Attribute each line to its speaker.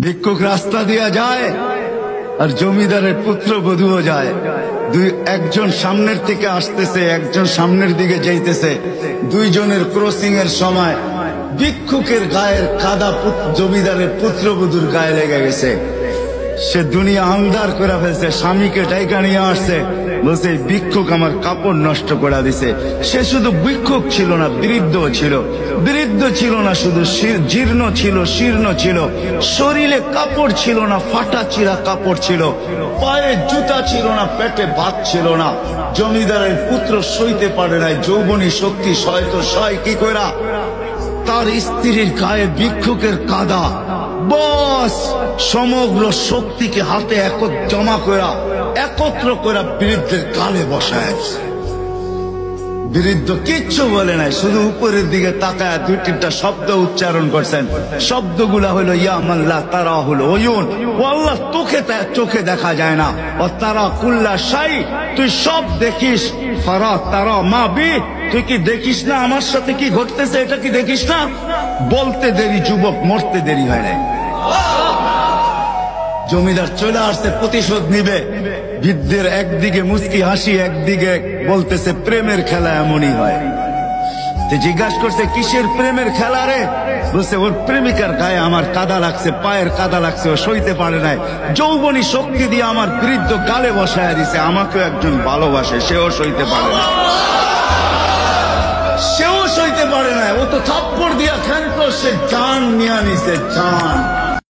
Speaker 1: ভিক্ষুক রাস্তা দিয়া যায় আর জমিদারের পুত্রবধূও যায়। একজন সামনের থেকে আসতেছে, একজন সামনের দিকে যাইতেছে। দুইজনের ক্রসিং এর সময় ভিক্ষুকের গায়ের কাদা জমিদারের পুত্রবধূর গায়ে লেগে গেছে। সে দুনিয়া আন্ধার করে ফেলছে, স্বামীকে ডাইকা নিয়ে আসছে, বলছে ভিক্ষুক আমার কাপড় নষ্ট করে দিছে। সে শুধু ভিক্ষুক ছিল না, বৃদ্ধ ছিল। বৃদ্ধ ছিল না শুধু, জীর্ণ ছিল, শীর্ণ ছিল, শরীরে কাপড় ছিল না, ফাটা চিরা কাপড় ছিল, পায়ে জুতা ছিল না, পেটে ভাত ছিল না। জমিদারের পুত্র সইতে পারে নাই, যৌবনী শক্তি সয় কি কইরা তার স্ত্রীর গায়ে ভিক্ষুকের কাদা, বস সমগ্র শক্তিকে হাতে একত্র করে বৃদ্ধের কালে বসায়। বৃদ্ধ কিচ্ছু বলে নাই, শুধু উপরের দিকে তাকায় দুই তিনটা শব্দ উচ্চারণ করছেন। শব্দগুলা হলো ইয়া মাল্লাহ তারা হলো ওয়ুন, ও আল্লাহ চোখে দেখা যায় না, ও তারা কুল্লা শাই তুই সব দেখিস, ফারা তারা মা বি তুই কি দেখিস না আমার সাথে কি ঘটতেছে, এটা কি দেখিস না? বলতে দেরি যুবক, মরতে দেরি হয় নাই। জমিদার চলে আসছে, প্রতিশোধ নিবে। বৃদ্ধের একদিকে মুস্কি হাসি, একদিকে বলতেছে প্রেমের খেলা এমনই হয়। জিজ্ঞাসা করছে কিসের প্রেমের খেলা রে? বলছে ওর প্রেমিকার গায়ে আমার কাদা লাগছে, পায়ের কাদা লাগছে, ও সইতে পারে নাই, যৌবনী শক্তি দিয়ে আমার বৃদ্ধ গালে বসায় দিছে। আমাকেও একজন ভালোবাসে, সেও সইতে পারে না, সেও সইতে পারে না। ও তো থাপ্পড় দিয়া খেলতো, সে জান নিয়ে নিছে, জান।